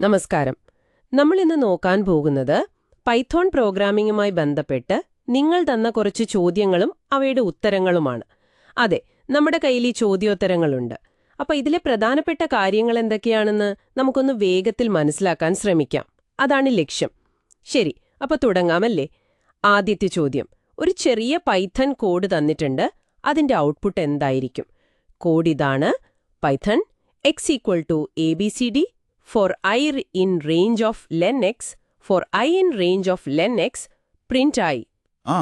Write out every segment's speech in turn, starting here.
നമസ്കാരം. നമ്മൾ ഇന്ന് നോക്കാൻ പോകുന്നത് പൈത്തോൺ പ്രോഗ്രാമിംഗുമായി ബന്ധപ്പെട്ട് നിങ്ങൾ തന്ന കുറച്ച് ചോദ്യങ്ങളും അവയുടെ ഉത്തരങ്ങളുമാണ്. അതെ, നമ്മുടെ കയ്യിൽ ഈ ചോദ്യോത്തരങ്ങളുണ്ട്. അപ്പൊ ഇതിലെ പ്രധാനപ്പെട്ട കാര്യങ്ങൾ എന്തൊക്കെയാണെന്ന് നമുക്കൊന്ന് വേഗത്തിൽ മനസ്സിലാക്കാൻ ശ്രമിക്കാം. അതാണ് ലക്ഷ്യം. ശരി, അപ്പൊ തുടങ്ങാമല്ലേ? ആദ്യത്തെ ചോദ്യം. ഒരു ചെറിയ പൈത്തൺ കോഡ് തന്നിട്ടുണ്ട്. അതിന്റെ ഔട്ട്പുട്ട് എന്തായിരിക്കും? കോഡ് ഇതാണ്: Python x=abcd for I in range of len x, for I in range of len x, print I. ആ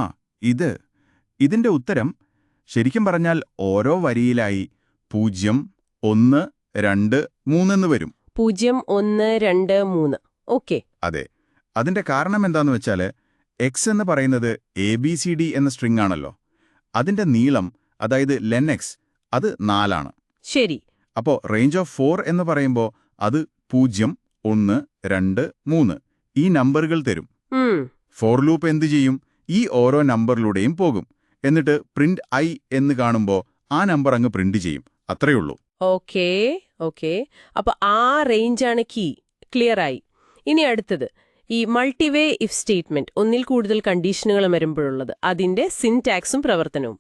ഇതിന്റെ ഉത്തരം ശരിക്കും പറഞ്ഞാൽ ഓരോ വരിയിലായി 0, 1, 2, 3 എന്ന് വരും. 0, 1, 2, 3. ഓക്കെ. അതെ. അതിന്റെ കാരണം എന്താന്ന് വെച്ചാൽ എക്സ് എന്ന് പറയുന്നത് ABCD എന്ന സ്ട്രിംഗ് ആണല്ലോ. അതിന്റെ നീളം, അതായത് len x, അത് 4 ആണ്. ശരി. അപ്പോൾ റേഞ്ച് ഓഫ് 4 എന്ന് പറയുമ്പോൾ അത് 0, 1, 2, 3 ഈ നമ്പറുകൾ തരും. ഫോർ ലൂപ്പ് എന്തു ചെയ്യും? ഈ ഓരോ നമ്പറിലൂടെയും പോകും. എന്നിട്ട് പ്രിന്റ് ഐ എന്ന് കാണുമ്പോൾ ആ നമ്പർ അങ്ങ് പ്രിന്റ് ചെയ്യും. അത്രയുള്ളൂ. ഓക്കെ. അപ്പൊ ആ റേഞ്ചാണ് കീ. ക്ലിയർ ആയി. ഇനി അടുത്തത് ഈ മൾട്ടിവേ ഇഫ് സ്റ്റേറ്റ്മെന്റ്, ഒന്നിൽ കൂടുതൽ കണ്ടീഷനുകൾ വരുമ്പോഴുള്ളത്, അതിന്റെ സിൻടാക്സും പ്രവർത്തനവും.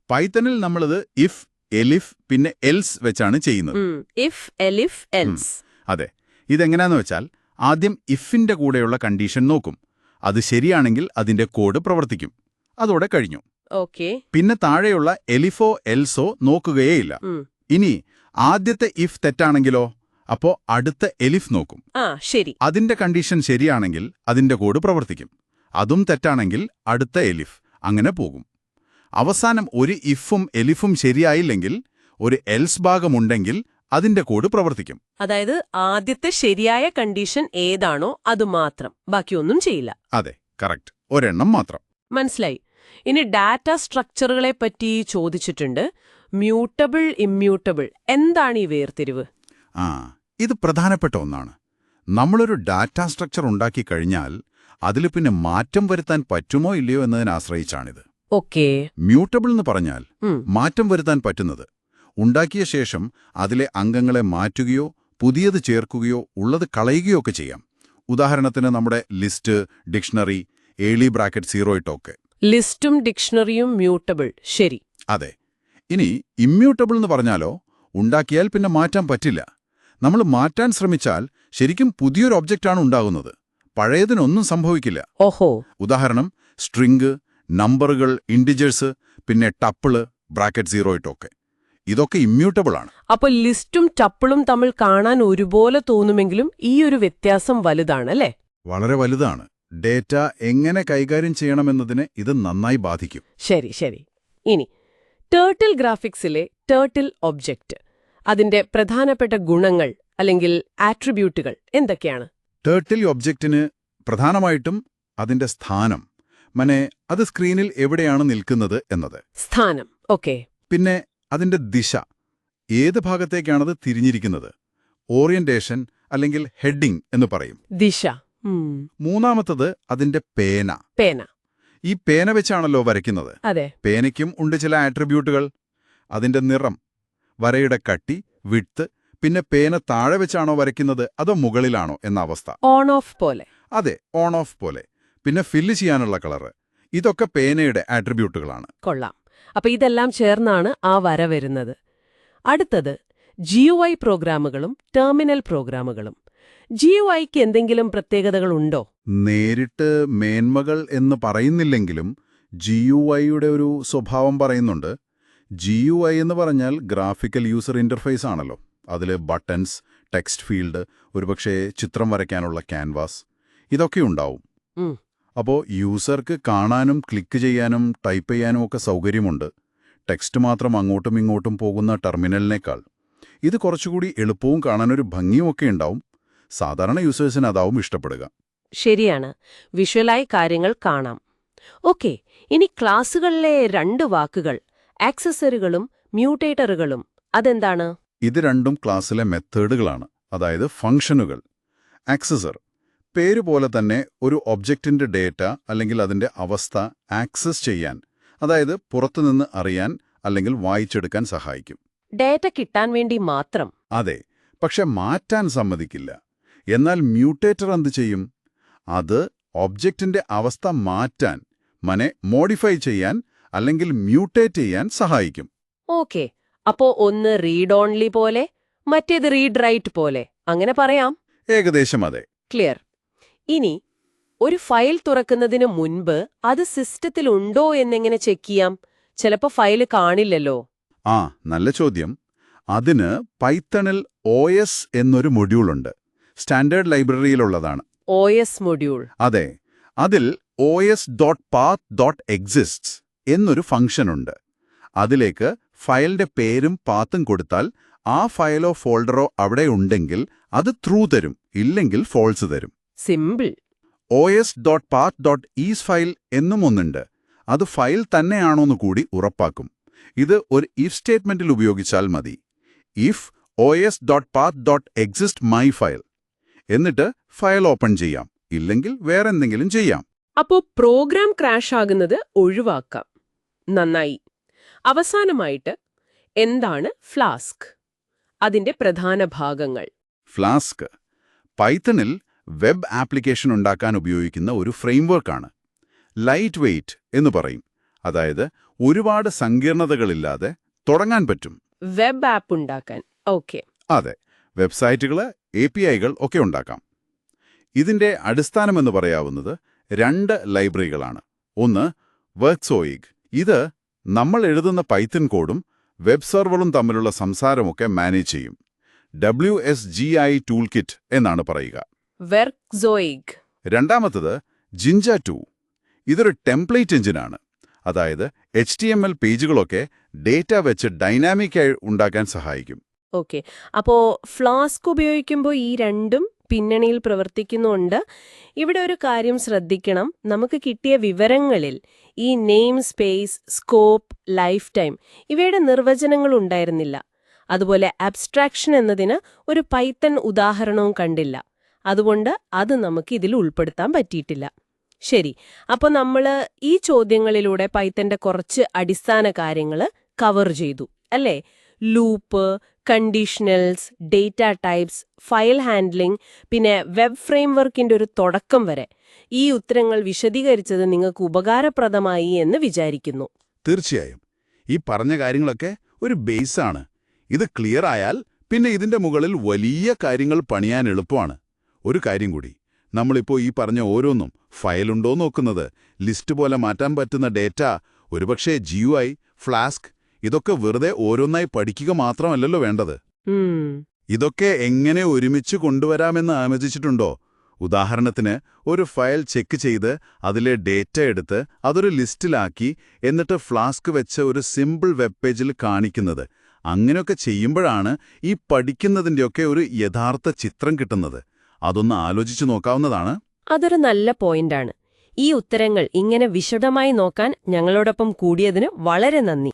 പൈത്തണിൽ നമ്മളത് ഇഫ്, എലിഫ്, പിന്നെ എൽസ് വെച്ചാണ് ചെയ്യുന്നത്. If, എലിഫ്, else. അതെ. ഇതെങ്ങനെയാന്ന് വെച്ചാൽ ആദ്യം ഇഫിന്റെ കൂടെയുള്ള കണ്ടീഷൻ നോക്കും. അത് ശരിയാണെങ്കിൽ അതിന്റെ കോഡ് പ്രവർത്തിക്കും. അതോടെ കഴിഞ്ഞു. ഓക്കെ. പിന്നെ താഴെയുള്ള എലിഫോ എൽസോ നോക്കുകയേയില്ല. ഇനി ആദ്യത്തെ ഇഫ് തെറ്റാണെങ്കിലോ? അപ്പോ അടുത്ത എലിഫ് നോക്കും. ശരി. അതിന്റെ കണ്ടീഷൻ ശരിയാണെങ്കിൽ അതിന്റെ കോഡ് പ്രവർത്തിക്കും. അതും തെറ്റാണെങ്കിൽ അടുത്ത എലിഫ്. അങ്ങനെ പോകും. അവസാനം ഒരു ഇഫും എലിഫും ശരിയായില്ലെങ്കിൽ ഒരു എൽസ് ഭാഗമുണ്ടെങ്കിൽ അതിന്റെ കോഡ് പ്രവർത്തിക്കും. അതായത് ആദ്യത്തെ ശരിയായ കണ്ടീഷൻ ഏതാണോ അത് മാത്രം, ബാക്കിയൊന്നും ചെയ്യില്ല. അതെ, കറക്റ്റ്. ഒരെണ്ണം മാത്രം. മനസ്സിലായി. ഇനി ഡാറ്റ സ്ട്രക്ചറുകളെ പറ്റി ചോദിച്ചിട്ടുണ്ട്. മ്യൂട്ടബിൾ, ഇമ്മ്യൂട്ടബിൾ, എന്താണ് ഈ വേർതിരിവ്? ഇത് പ്രധാനപ്പെട്ട ഒന്നാണ്. നമ്മളൊരു ഡാറ്റ സ്ട്രക്ചർ ഉണ്ടാക്കി കഴിഞ്ഞാൽ അതിൽ പിന്നെ മാറ്റം വരുത്താൻ പറ്റുമോ ഇല്ലയോ എന്നതിനെ ആശ്രയിച്ചാണിത്. ഓക്കെ. മ്യൂട്ടബിൾ എന്ന് പറഞ്ഞാൽ മാറ്റം വരുത്താൻ പറ്റുന്നത്. ഉണ്ടാക്കിയ ശേഷം അതിലെ അംഗങ്ങളെ മാറ്റുകയോ പുതിയത് ചേർക്കുകയോ ഉള്ളത് കളയുകയോ ഒക്കെ ചെയ്യാം. ഉദാഹരണത്തിന് നമ്മുടെ ലിസ്റ്റ്, ഡിക്ഷണറി, ഏർലി ബ്രാക്കറ്റ് 0 ഇട്ടൊക്കെ. ലിസ്റ്റും ഡിക്ഷണറിയും മ്യൂട്ടബിൾ. ശരി. അതെ. ഇനി ഇമ്മ്യൂട്ടബിൾ എന്ന് പറഞ്ഞാലോ, ഉണ്ടാക്കിയാൽ പിന്നെ മാറ്റാൻ പറ്റില്ല. നമ്മൾ മാറ്റാൻ ശ്രമിച്ചാൽ ശരിക്കും പുതിയൊരു ഒബ്ജക്റ്റാണ് ഉണ്ടാകുന്നത്. പഴയതിനൊന്നും സംഭവിക്കില്ല. ഓഹോ. ഉദാഹരണം സ്ട്രിംഗ്, നമ്പറുകൾ, ഇൻഡിജേഴ്സ്, പിന്നെ ടപ്പിള്, ബ്രാക്കറ്റ് 0 ഇട്ടൊക്കെ. ഇതൊക്കെ ഇമ്മ്യൂട്ടബിൾ ആണ്. അപ്പൊ ലിസ്റ്റും ടപ്പിളും തമ്മിൽ കാണാൻ ഒരുപോലെ തോന്നുമെങ്കിലും ഈ ഒരു വ്യത്യാസം വലുതാണ്, അല്ലേ? വളരെ വലുതാണ്. ഡേറ്റ എങ്ങനെ കൈകാര്യം ചെയ്യണമെന്നതിനെ ഇത് നന്നായി ബാധിക്കും. ശരി. ഇനി ടേർട്ടിൽ ഗ്രാഫിക്സിലെ ടേർട്ടിൽ ഒബ്ജക്റ്റ്, അതിന്റെ പ്രധാനപ്പെട്ട ഗുണങ്ങൾ അല്ലെങ്കിൽ ആട്രിബ്യൂട്ടുകൾ എന്തൊക്കെയാണ്? ടേർട്ടിൽ ഒബ്ജക്റ്റിന് പ്രധാനമായിട്ടും അതിന്റെ സ്ഥാനം, അത് സ്ക്രീനിൽ എവിടെയാണ് നിൽക്കുന്നത് എന്നത്. സ്ഥാനം. ഓക്കെ. പിന്നെ അതിന്റെ ദിശ, ഏത് ഭാഗത്തേക്കാണത് തിരിഞ്ഞിരിക്കുന്നത്. ഓറിയന്റേഷൻ അല്ലെങ്കിൽ ഹെഡിംഗ് എന്ന് പറയും. ദിശ. മൂന്നാമത്തത് അതിന്റെ പേന. ഈ പേന വെച്ചാണല്ലോ വരയ്ക്കുന്നത്. അതെ. പേനയ്ക്കും ഉണ്ട് ചില ആട്രിബ്യൂട്ടുകൾ. അതിന്റെ നിറം, വരയുടെ കട്ടി, വിഡ്ത്ത്, പിന്നെ പേന താഴെ വെച്ചാണോ വരയ്ക്കുന്നത് അതോ മുകളിലാണോ എന്ന അവസ്ഥ. ഓൺ ഓഫ് പോലെ. അതെ, ഓൺ ഓഫ് പോലെ. പിന്നെ ഫില്ല് ചെയ്യാനുള്ള കളറ്. ഇതൊക്കെ പേനയുടെ ആട്രിബ്യൂട്ടുകളാണ്. കൊള്ളാം. അപ്പൊ ഇതെല്ലാം ചേർന്നാണ് ആ വര വരുന്നത്. അടുത്തത് GUI പ്രോഗ്രാമുകളും ടെർമിനൽ പ്രോഗ്രാമുകളും. GUIക്ക് എന്തെങ്കിലും പ്രത്യേകതകളുണ്ടോ? നേരിട്ട് മേന്മകൾ എന്ന് പറയുന്നില്ലെങ്കിലും GUIയുടെ ഒരു സ്വഭാവം പറയുന്നുണ്ട്. GUI എന്ന് പറഞ്ഞാൽ ഗ്രാഫിക്കൽ യൂസർ ഇന്റർഫേസ് ആണല്ലോ. അതിൽ ബട്ടൺസ്, ടെക്സ്റ്റ് ഫീൽഡ്, ഒരുപക്ഷെ ചിത്രം വരയ്ക്കാനുള്ള ക്യാൻവാസ്, ഇതൊക്കെ ഉണ്ടാവും. അപ്പോൾ യൂസർക്ക് കാണാനും ക്ലിക്ക് ചെയ്യാനും ടൈപ്പ് ചെയ്യാനും ഒക്കെ സൗകര്യമുണ്ട്. ടെക്സ്റ്റ് മാത്രം അങ്ങോട്ടും ഇങ്ങോട്ടും പോകുന്ന ടെർമിനലിനേക്കാൾ ഇത് കുറച്ചുകൂടി എളുപ്പവും കാണാനൊരു ഭംഗിയുമൊക്കെ ഉണ്ടാവും. സാധാരണ യൂസേഴ്സിന് അതാവും ഇഷ്ടപ്പെടുക. ശരിയാണ്. വിഷ്വലായി കാര്യങ്ങൾ കാണാം. ഓക്കെ. ഇനി ക്ലാസുകളിലെ 2 വാക്കുകൾ, ആക്സസറികളും മ്യൂട്ടേറ്ററുകളും, അതെന്താണ്? ഇത് രണ്ടും ക്ലാസ്സിലെ മെത്തേഡുകളാണ്, അതായത് ഫംഗ്ഷനുകൾ. ആക്സസർ പേര് പോലെ തന്നെ ഒരു ഒബ്ജക്റ്റിന്റെ ഡേറ്റ അല്ലെങ്കിൽ അതിന്റെ അവസ്ഥ ആക്സസ് ചെയ്യാൻ, അതായത് പുറത്തുനിന്ന് അറിയാൻ അല്ലെങ്കിൽ വായിച്ചെടുക്കാൻ സഹായിക്കും. ഡേറ്റ കിട്ടാൻ വേണ്ടി മാത്രം. അതെ, പക്ഷെ മാറ്റാൻ സമ്മതിക്കില്ല. എന്നാൽ മ്യൂട്ടേറ്റർ എന്ത് ചെയ്യും? അത് ഒബ്ജക്റ്റിന്റെ അവസ്ഥ മാറ്റാൻ, മോഡിഫൈ ചെയ്യാൻ അല്ലെങ്കിൽ മ്യൂട്ടേറ്റ് ചെയ്യാൻ സഹായിക്കും. ഓക്കെ, അപ്പോ ഒന്ന് റീഡ് ഓൺലി പോലെ, മറ്റേത് റീഡ് റൈറ്റ് പോലെ, അങ്ങനെ പറയാം. ഏകദേശം അതെ. ക്ലിയർ. ഇനി ഒരു ഫയൽ തുറക്കുന്നതിന് മുൻപ് അത് സിസ്റ്റത്തിൽ ഉണ്ടോ എന്നെങ്ങനെ ചെക്ക് ചെയ്യാം? ചിലപ്പോൾ ഫയൽ കാണില്ലല്ലോ. നല്ല ചോദ്യം. അതിന് പൈത്തണിൽ OS എന്നൊരു മൊഡ്യൂളുണ്ട്. സ്റ്റാൻഡേർഡ് ലൈബ്രറിയിലുള്ളതാണ്. OS module. അതെ, അതിൽ os.path.exists എന്നൊരു ഫംഗ്ഷൻ ഉണ്ട്. അതിലേക്ക് ഫയലിന്റെ പേരും പാത്തും കൊടുത്താൽ ആ ഫയലോ ഫോൾഡറോ അവിടെ ഉണ്ടെങ്കിൽ അത് ട്രൂ തരും, ഇല്ലെങ്കിൽ ഫോൾസ് തരും. സിമ്പിൾ. os.path.is ഫയൽ എന്നും ഒന്നുണ്ട്. അത് ഫയൽ തന്നെയാണോന്ന് കൂടി ഉറപ്പാക്കും. ഇത് ഒരു ഇഫ് സ്റ്റേറ്റ്മെന്റിൽ ഉപയോഗിച്ചാൽ മതി. ഇഫ് os.path.exist my ഫയൽ, എന്നിട്ട് ഫയൽ ഓപ്പൺ ചെയ്യാം, ഇല്ലെങ്കിൽ വേറെന്തെങ്കിലും ചെയ്യാം. അപ്പോൾ പ്രോഗ്രാം ക്രാഷ് ആകുന്നത് ഒഴിവാക്കാം. നന്നായി. അവസാനമായിട്ട് എന്താണ് ഫ്ലാസ്ക്? അതിന്റെ പ്രധാന ഭാഗങ്ങൾ. ഫ്ലാസ്ക് പൈത്തണിൽ വെബ് ആപ്ലിക്കേഷൻ ഉണ്ടാക്കാൻ ഉപയോഗിക്കുന്ന ഒരു ഫ്രെയിംവർക്കാണ്. ലൈറ്റ് വെയ്റ്റ് എന്ന് പറയും. അതായത് ഒരുപാട് സങ്കീർണതകളില്ലാതെ തുടങ്ങാൻ പറ്റും. വെബ് ആപ്പ് ഉണ്ടാക്കാൻ. ഓക്കെ. അതെ, വെബ്സൈറ്റുകൾ, APIകൾ ഒക്കെ ഉണ്ടാക്കാം. ഇതിന്റെ അടിസ്ഥാനമെന്ന് പറയാവുന്നത് 2 ലൈബ്രറികളാണ്. ഒന്ന് വർക്സോയിഗ്. ഇത് നമ്മൾ എഴുതുന്ന പൈത്തൺ കോഡും വെബ് സെർവറും തമ്മിലുള്ള സംസാരമൊക്കെ മാനേജ് ചെയ്യും. WSGI ടൂൾ കിറ്റ് എന്നാണ് പറയുക. വർക്സോയിഗ്. രണ്ടാമത്തത് ജിഞ്ച 2. ഇതൊരു ടെംപ്ലേറ്റ് എഞ്ചിനാണ്. അതായത് HTML പേജുകളൊക്കെ ഡേറ്റ വെച്ച് ഡൈനാമിക്കായി ഉണ്ടാക്കാൻ സഹായിക്കും. ഓക്കെ, അപ്പോൾ ഫ്ലാസ്ക് ഉപയോഗിക്കുമ്പോൾ ഈ രണ്ടും പിന്നണിയിൽ പ്രവർത്തിക്കുന്നുണ്ട്. ഇവിടെ ഒരു കാര്യം ശ്രദ്ധിക്കണം. നമുക്ക് കിട്ടിയ വിവരങ്ങളിൽ ഈ name space, scope, life time ഇവയുടെ നിർവചനങ്ങൾ ഉണ്ടായിരുന്നില്ല. അതുപോലെ അബ്സ്ട്രാക്ഷൻ എന്നതിന് ഒരു പൈത്തൺ ഉദാഹരണവും കണ്ടില്ല. അതുകൊണ്ട് അത് നമുക്ക് ഇതിൽ ഉൾപ്പെടുത്താൻ പറ്റിയിട്ടില്ല. ശരി, അപ്പോൾ നമ്മൾ ഈ ചോദ്യങ്ങളിലൂടെ പൈത്തന്റെ കുറച്ച് അടിസ്ഥാന കാര്യങ്ങൾ കവർ ചെയ്തു അല്ലേ? Loop, conditionals, data types, file handling, പിന്നെ വെബ് ഫ്രെയിംവർക്കിന്റെ ഒരു തുടക്കം വരെ. ഈ ഉത്തരങ്ങൾ വിശദീകരിച്ചത് നിങ്ങൾക്ക് ഉപകാരപ്രദമായി എന്ന് വിചാരിക്കുന്നു. തീർച്ചയായും. ഈ പറഞ്ഞ കാര്യങ്ങളൊക്കെ ഒരു ബേസാണ്. ഇത് ക്ലിയർ ആയാൽ പിന്നെ ഇതിന്റെ മുകളിൽ വലിയ കാര്യങ്ങൾ പണിയാൻ എളുപ്പമാണ്. ഒരു കാര്യം കൂടി, നമ്മളിപ്പോൾ ഈ പറഞ്ഞ ഓരോന്നും ഫയലുണ്ടോ നോക്കുന്നത്, ലിസ്റ്റ് പോലെ മാറ്റാൻ പറ്റുന്ന ഡേറ്റ, ഒരുപക്ഷെ GUI, ഫ്ലാസ്ക്, ഇതൊക്കെ വെറുതെ ഓരോന്നായി പഠിക്കുക മാത്രമല്ലല്ലോ വേണ്ടത്. ഇതൊക്കെ എങ്ങനെ ഒരുമിച്ച് കൊണ്ടുവരാമെന്ന് ആലോചിച്ചിട്ടുണ്ടോ? ഉദാഹരണത്തിന് ഒരു ഫയൽ ചെക്ക് ചെയ്ത് അതിലെ ഡേറ്റ എടുത്ത് അതൊരു ലിസ്റ്റിലാക്കി എന്നിട്ട് ഫ്ലാസ്ക് വെച്ച ഒരു സിമ്പിൾ വെബ് പേജിൽ കാണിക്കുന്നത്. അങ്ങനെയൊക്കെ ചെയ്യുമ്പോഴാണ് ഈ പഠിക്കുന്നതിൻ്റെയൊക്കെ ഒരു യഥാർത്ഥ ചിത്രം കിട്ടുന്നത്. അതൊന്ന് ആലോചിച്ചു നോക്കാവുന്നതാണ്. അതൊരു നല്ല പോയിന്റാണ്. ഈ ഉത്തരങ്ങൾ ഇങ്ങനെ വിശദമായി നോക്കാൻ ഞങ്ങളോടൊപ്പം കൂടിയതിന് വളരെ നന്ദി.